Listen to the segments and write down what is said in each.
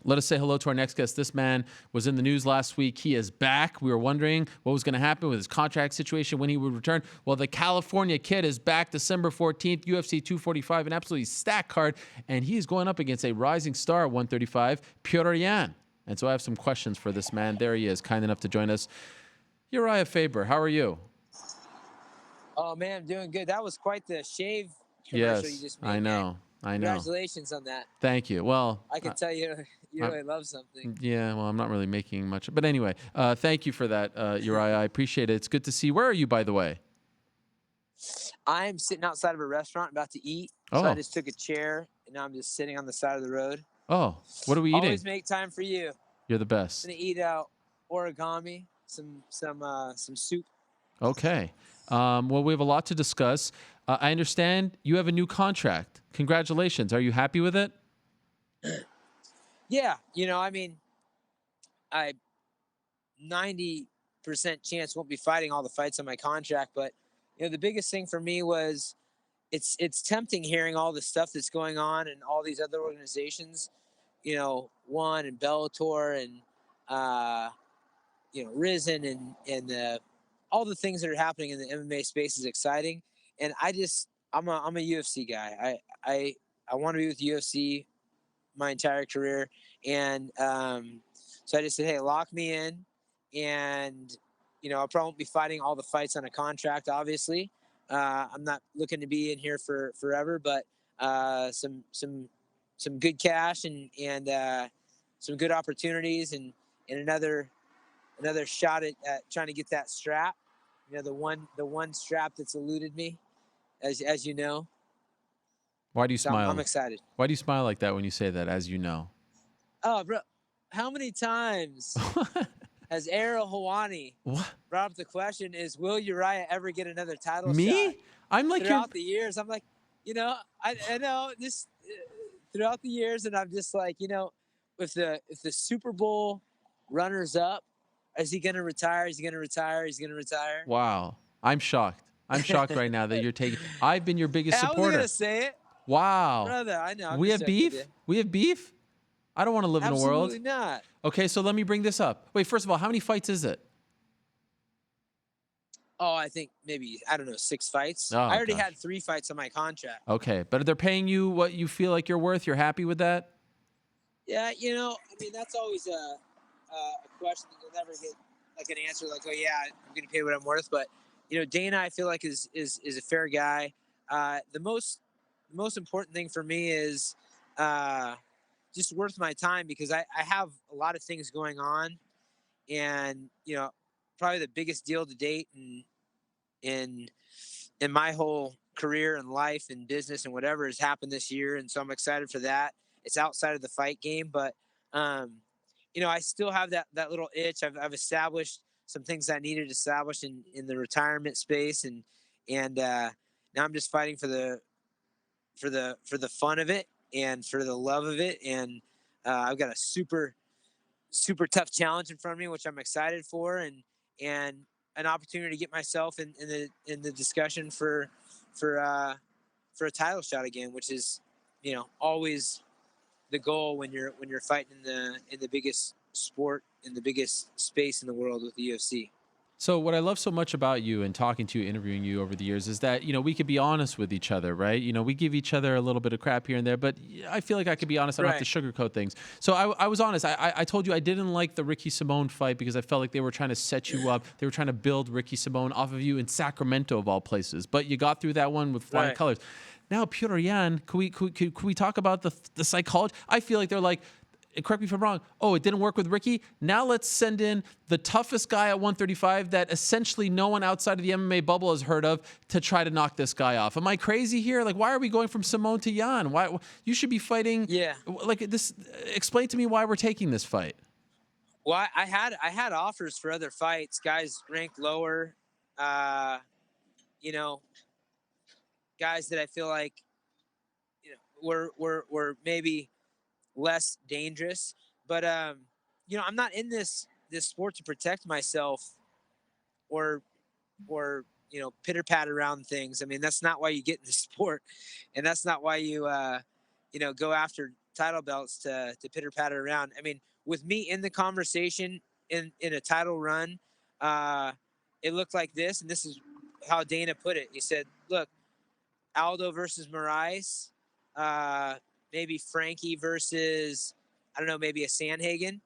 Let us say hello to our next guest. This man was in the news last week. He is back. We were wondering what was going to happen with his contract situation, when he would return. Well, the California Kid is back December 14th, UFC 245, an absolutely stacked card. And he's going up against a rising star at 135, Petr Yan. And so I have some questions for this man. There he is, kind enough to join us. Urijah Faber, how are you? Oh, man, I'm doing good. That was quite the shave commercial you just made. I know. I know. Congratulations on that. Thank you. Well, I can tell you really love something. Yeah, well, I'm not really making much. But anyway, thank you for that, Urijah. I appreciate it. It's good to see. Where are you, by the way? I'm sitting outside of a restaurant about to eat. So I just took a chair, and now I'm just sitting on the side of the road. Oh, what are we eating? Always make time for you. You're the best. I'm going to eat out origami, some soup. Okay. Well, we have a lot to discuss. I understand you have a new contract. Congratulations. Are you happy with it? Yeah. I mean, I 90% chance won't be fighting all the fights on my contract, but the biggest thing for me was it's tempting hearing all the stuff that's going on and all these other organizations, One and Bellator and Risen and all the things that are happening in the MMA space is exciting. And I'm a UFC guy. I want to be with UFC my entire career. And so I just said, hey, lock me in. And, I probably won't be fighting all the fights on a contract, obviously. I'm not looking to be in here for forever, but some good cash and some good opportunities and another shot at trying to get that strap. The one strap that's eluded me, as you know. Why do you smile? I'm excited. Why do you smile like that when you say that, as you know? Oh, bro, how many times has Ariel Helwani brought up the question, is will Urijah ever get another title shot? Me? I'm like throughout the years. I'm like, I know this throughout the years, and I'm just like, if the Super Bowl runners up, is he gonna retire? Is he gonna retire? He's gonna retire. Wow, I'm shocked. I'm shocked right now that you're taking. I've been your biggest supporter. I was gonna say it. Wow, brother. I know. We have beef. We have beef. I don't want to live in a world. Absolutely not. Okay, so let me bring this up. Wait, first of all, how many fights is it? Oh, I think maybe, I don't know, 6 fights. Oh, I already had 3 fights on my contract. Okay, but they're paying you what you feel like you're worth? You're happy with that? Yeah, I mean, that's always a question that you'll never get like an answer like, oh yeah, I'm going to pay what I'm worth. But, Dana, I feel like is a fair guy. The most important thing for me is just worth my time, because I have a lot of things going on, and, probably the biggest deal to date in my whole career and life and business and whatever has happened this year. And so I'm excited for that. It's outside of the fight game, but, I still have that little itch. I've established some things I needed to establish in the retirement space. And now I'm just fighting for the fun of it and for the love of it. And I've got a super, super tough challenge in front of me, which I'm excited for. And an opportunity to get myself in the discussion for a title shot again, which is, always the goal when you're fighting in the biggest sport, in the biggest space in the world with the UFC. So what I love so much about you and talking to you, interviewing you over the years is that, we could be honest with each other, right? We give each other a little bit of crap here and there, but I feel like I could be honest. I don't have to sugarcoat things. So I was honest. I told you I didn't like the Ricky Simone fight because I felt like they were trying to set you up. They were trying to build Ricky Simone off of you in Sacramento, of all places. But you got through that one with flying colors. Now, Petr Yan, could we talk about the psychology? I feel like they're like, correct me if I'm wrong, oh, it didn't work with Ricky? Now let's send in the toughest guy at 135 that essentially no one outside of the MMA bubble has heard of to try to knock this guy off. Am I crazy here? Like, why are we going from Simone to Yan? Why you should be fighting? Yeah. Like this. Explain to me why we're taking this fight. Well, I had offers for other fights, guys ranked lower, guys that I feel like, were maybe less dangerous, but I'm not in this sport to protect myself or pitter pat around things. I mean, that's not why you get in the sport, and that's not why you go after title belts to pitter patter around. I mean, with me in the conversation in a title run, it looked like this, and this is how Dana put it. He said, "Look, Aldo versus Moraes, maybe Frankie versus, I don't know, maybe a Sandhagen,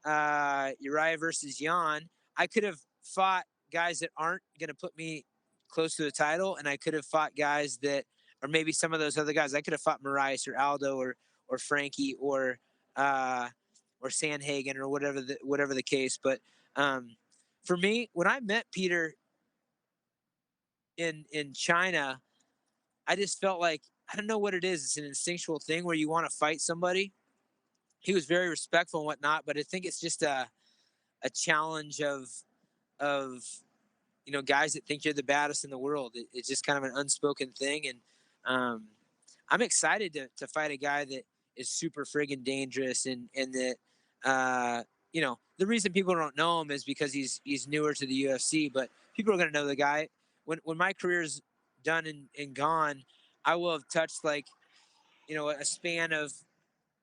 Urijah versus Yan. I could have fought guys that aren't going to put me close to the title, and I could have fought guys that, or maybe some of those other guys. I could have fought Moraes or Aldo or Frankie or Sandhagen or whatever the case. But for me, when I met Peter in China, I just felt like, I don't know what it is. It's an instinctual thing where you want to fight somebody. He was very respectful and whatnot, but I think it's just a challenge of guys that think you're the baddest in the world. It's just kind of an unspoken thing, and I'm excited to fight a guy that is super friggin' dangerous, and that the reason people don't know him is because he's newer to the UFC, but people are gonna know the guy when my career's done and gone. I will have touched a span of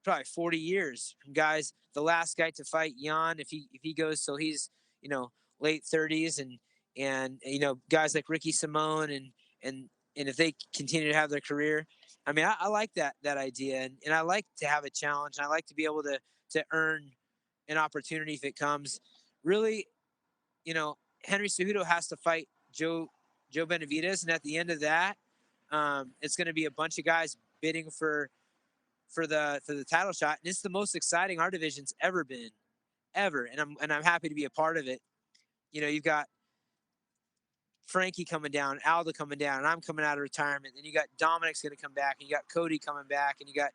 probably 40 years from guys. The last guy to fight Yan, if he goes till he's late 30s, and guys like Ricky Simone and if they continue to have their career. I mean, I like that idea, and I like to have a challenge, and I like to be able to earn an opportunity if it comes. Really, Henry Cejudo has to fight Joe Benavidez, and at the end of that, it's going to be a bunch of guys bidding for the title shot, and it's the most exciting our division's ever been, and I'm happy to be a part of it. You've got Frankie coming down, Aldo coming down, and I'm coming out of retirement. Then you got Dominic's going to come back, and you got Cody coming back, and you got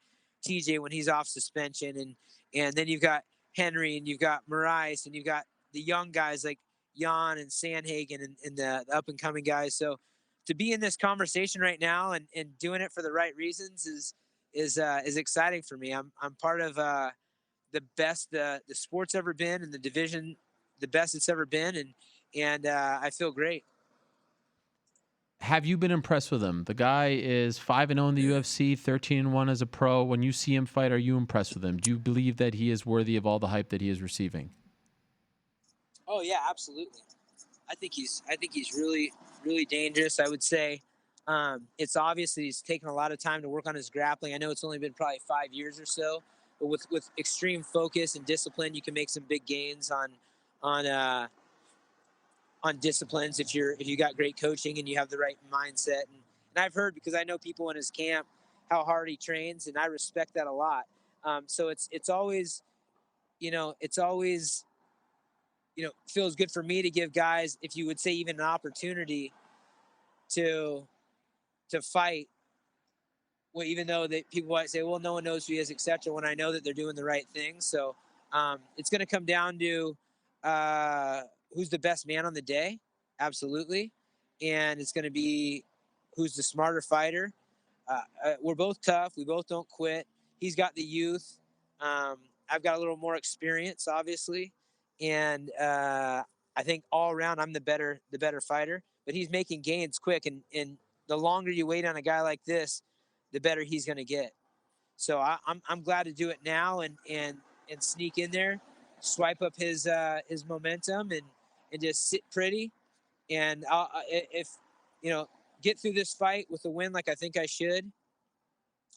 TJ when he's off suspension, and then you've got Henry, and you've got Moraes, and you've got the young guys like Yan and Sandhagen and the up and coming guys. So to be in this conversation right now and doing it for the right reasons is exciting for me. I'm part of the best the sport's ever been, and the division the best it's ever been, and I feel great. Have you been impressed with him? The guy is 5-0 in the UFC, 13-1 as a pro. When you see him fight, are you impressed with him? Do you believe that he is worthy of all the hype that he is receiving? Oh yeah, absolutely. I think he's really, really dangerous. I would say it's obvious that he's taken a lot of time to work on his grappling. I know it's only been probably 5 years or so, but with extreme focus and discipline, you can make some big gains on disciplines if you got great coaching and you have the right mindset. And I've heard, because I know people in his camp, how hard he trains, and I respect that a lot. So it's always feels good for me to give guys, if you would say, even an opportunity to fight. Well, even though people might say, well, no one knows who he is, etc. When I know that they're doing the right thing. So it's going to come down to who's the best man on the day. Absolutely. And it's going to be who's the smarter fighter. We're both tough. We both don't quit. He's got the youth. I've got a little more experience, obviously. And I think all around I'm the better fighter, but he's making gains quick. And the longer you wait on a guy like this, the better he's going to get. So I'm glad to do it now and sneak in there, swipe up his momentum and just sit pretty. And if get through this fight with a win like I think I should,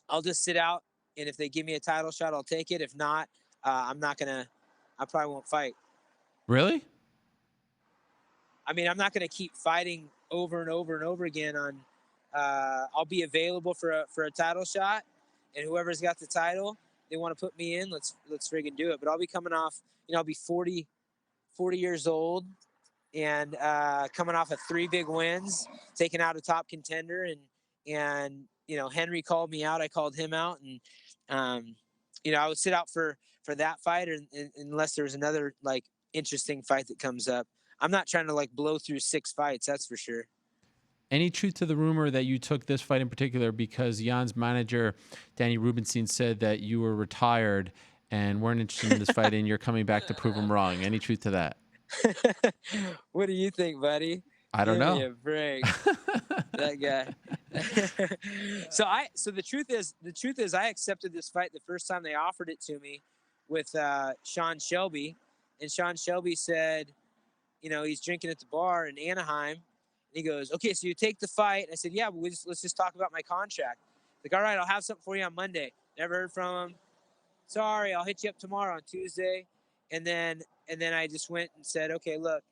I'll just sit out. And if they give me a title shot, I'll take it. If not, I'm not gonna. I probably won't fight. Really? I mean, I'm not gonna keep fighting over and over and over again. I'll be available for a title shot, and whoever's got the title, they want to put me in. Let's friggin' do it. But I'll be coming off. I'll be 40 years old, and coming off of 3 big wins, taking out a top contender, and Henry called me out. I called him out, and I would sit out for that fight, unless there's another interesting fight that comes up. I'm not trying to blow through 6 fights. That's for sure. Any truth to the rumor that you took this fight in particular because Jan's manager, Danny Rubenstein, said that you were retired and weren't interested in this fight and you're coming back to prove him wrong? Any truth to that? What do you think, buddy? I don't know. Give me a break. That guy. So the truth is I accepted this fight the first time they offered it to me with Sean Shelby, and Sean Shelby said, he's drinking at the bar in Anaheim, and he goes, "Okay, so you take the fight." And I said, "Yeah, but let's just talk about my contract." Like, "All right, I'll have something for you on Monday." Never heard from him. "Sorry, I'll hit you up tomorrow on Tuesday. And then I just went and said, "Okay, look,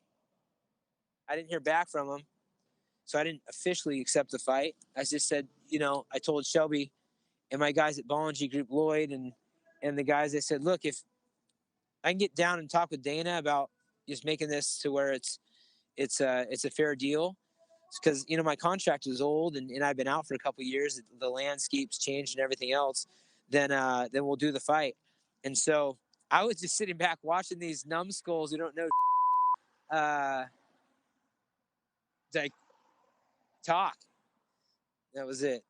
I didn't hear back from him, so I didn't officially accept the fight." I just said, I told Shelby and my guys at Bollinger Group, Lloyd and the guys, I said, "Look, if I can get down and talk with Dana about just making this to where it's a fair deal, because my contract is old and I've been out for a couple of years. The landscape's changed and everything else. Then we'll do the fight." And so I was just sitting back watching these numbskulls who don't know like talk. That was it.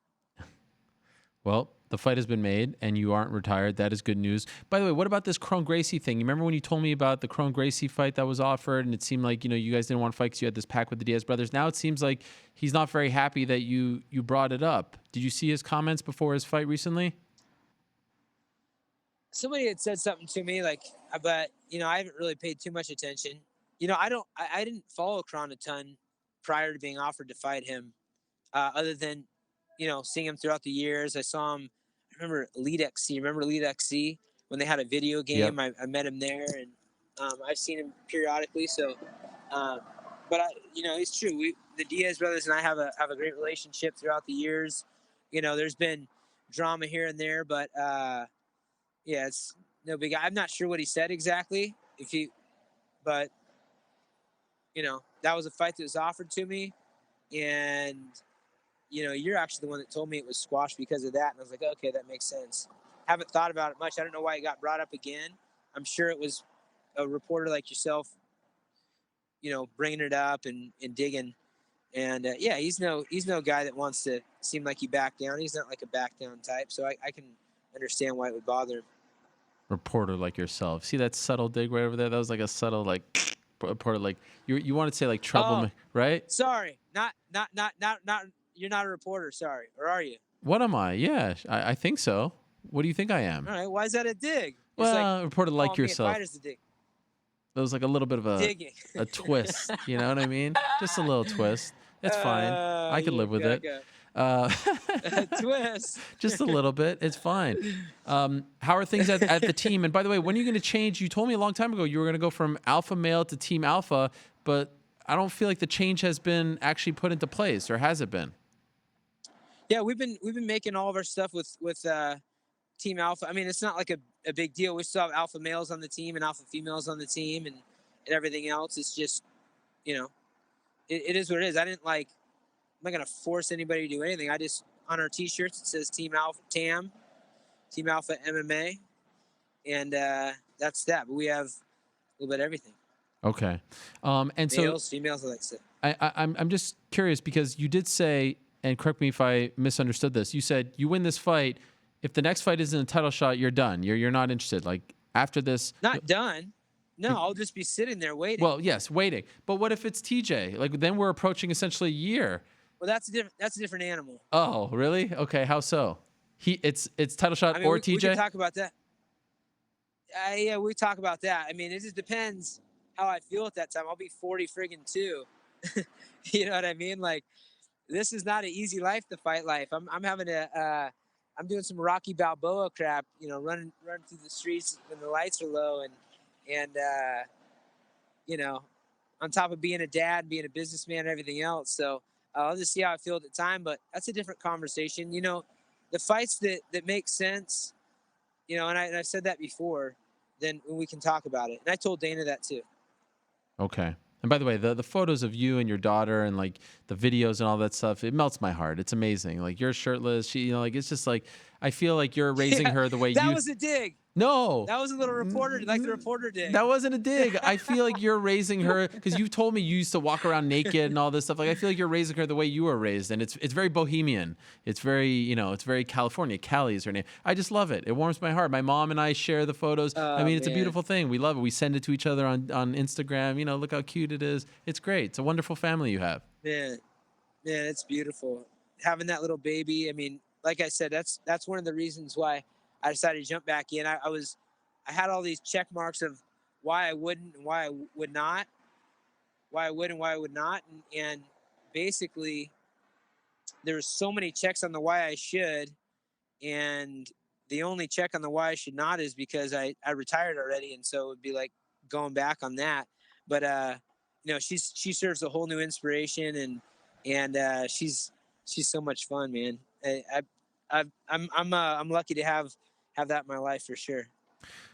Well, the fight has been made, and you aren't retired. That is good news. By the way, what about this Crone Gracie thing? You remember when you told me about the Crone Gracie fight that was offered, and it seemed like you guys didn't want to fight because you had this pact with the Diaz brothers. Now it seems like he's not very happy that you brought it up. Did you see his comments before his fight recently? Somebody had said something to me but I haven't really paid too much attention. I didn't follow Crone a ton prior to being offered to fight him, other than seeing him throughout the years. I saw him. I remember Elite XC. Remember Elite XC when they had a video game? Yep. I met him there, and I've seen him periodically. So, but it's true. The Diaz brothers and I have a great relationship throughout the years. There's been drama here and there, but yeah, it's no big. I'm not sure what he said exactly. But that was a fight that was offered to me, and you're actually the one that told me it was squashed because of that. And I was like, okay, that makes sense. Haven't thought about it much. I don't know why it got brought up again. I'm sure it was a reporter like yourself, bringing it up and digging. And yeah, he's no guy that wants to seem like he backed down. He's not like a back down type. So I can understand why it would bother him. Reporter like yourself. See that subtle dig right over there? That was like a subtle reporter, like you want to say like trouble, right? Sorry, not. You're not a reporter, sorry, or are you? What am I? Yeah, I think so. What do you think I am? All right, why is that a dig? Well, reporter like yourself. A dig. That was like a little bit of a twist. You know what I mean? Just a little twist. It's fine. I could live with it. Twist. Just a little bit. It's fine. How are things at the team? And by the way, when are you going to change? You told me a long time ago you were going to go from alpha male to team alpha, but I don't feel like the change has been actually put into place, or has it been? Yeah, we've been making all of our stuff with Team Alpha. I mean, it's not like a big deal. We still have alpha males on the team and alpha females on the team and everything else. It's just, it is what it is. I'm not gonna force anybody to do anything. I just, on our T-shirts it says Team Alpha TAM, Team Alpha MMA, and that's that. But we have a little bit of everything. Okay, and males, females, like that. I'm just curious because you did say, and correct me if I misunderstood this, you said you win this fight, if the next fight isn't a title shot, you're done. You're not interested. Like after this, not done. No, I'll just be sitting there waiting. Well, yes, waiting. But what if it's TJ? Like then we're approaching essentially a year. Well, that's a different animal. Oh, really? Okay, how so? It's title shot or TJ? We can talk about that. Yeah, we talk about that. I mean, it just depends how I feel at that time. I'll be 40 friggin' 2. You know what I mean? Like, this is not an easy life to fight life. I'm having to I'm doing some Rocky Balboa crap, running through the streets when the lights are low and on top of being a dad, being a businessman and everything else. So I'll just see how I feel at the time, but that's a different conversation. The fights that make sense, and I've said that before, then we can talk about it. And I told Dana that too. Okay. And by the way, the photos of you and your daughter and like the videos and all that stuff, it melts my heart. It's amazing. Like you're shirtless. She, it's just like, I feel like you're raising her the way that was a dig. No. That was a little reporter, like the reporter dig. That wasn't a dig. I feel like you're raising her, because you told me you used to walk around naked and all this stuff. Like I feel like you're raising her the way you were raised, and it's very bohemian. It's very, it's very California. Cali is her name. I just love it. It warms my heart. My mom and I share the photos. It's a beautiful thing. We love it. We send it to each other on Instagram. Look how cute it is. It's great. It's a wonderful family you have. Man, it's beautiful. having that little baby. I mean, like I said, that's one of the reasons why I decided to jump back in. I had all these check marks of why I wouldn't and why I would not, why I would and why I would not, and basically there's so many checks on the why I should, and the only check on the why I should not is because I retired already, and so it would be like going back on that. But she serves a whole new inspiration, and she's so much fun, man. I'm lucky to have that in my life for sure.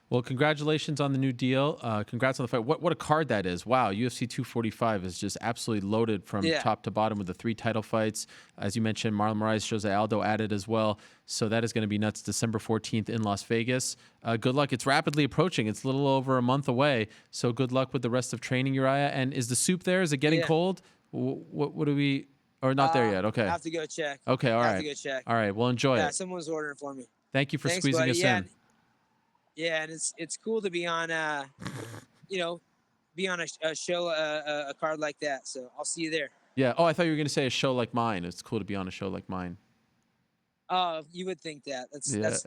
Well, congratulations on the new deal. Congrats on the fight. What a card that is. Wow, UFC 245 is just absolutely loaded from top to bottom with the 3 title fights. As you mentioned, Marlon Moraes, Jose Aldo added as well. So that is going to be nuts. December 14th in Las Vegas. Good luck. It's rapidly approaching. It's a little over a month away. So good luck with the rest of training, Urijah. And is the soup there? Is it getting cold? What do we... Or not there yet? Okay. I have to go check. Okay, all right. I have to go check. All right, well, enjoy it. Yeah, someone's ordering for me. Thank you for squeezing us in. Yeah, and it's cool to be on, be on a show, a card like that. So I'll see you there. Yeah. Oh, I thought you were going to say a show like mine. It's cool to be on a show like mine. Oh, you would think that. That's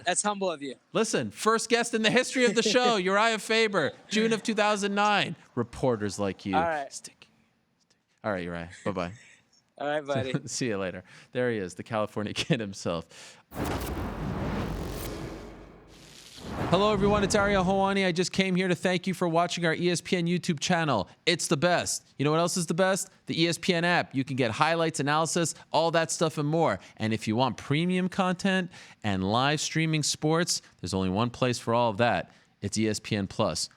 that's humble of you. Listen, first guest in the history of the show, Urijah Faber, June of 2009. Reporters like you. All right. All right, Urijah. Bye-bye. All right, buddy. See you later. There he is, the California kid himself. Hello, everyone. It's Ariel Helwani. I just came here to thank you for watching our ESPN YouTube channel. It's the best. You know what else is the best? The ESPN app. You can get highlights, analysis, all that stuff and more. And if you want premium content and live streaming sports, there's only one place for all of that. It's ESPN Plus.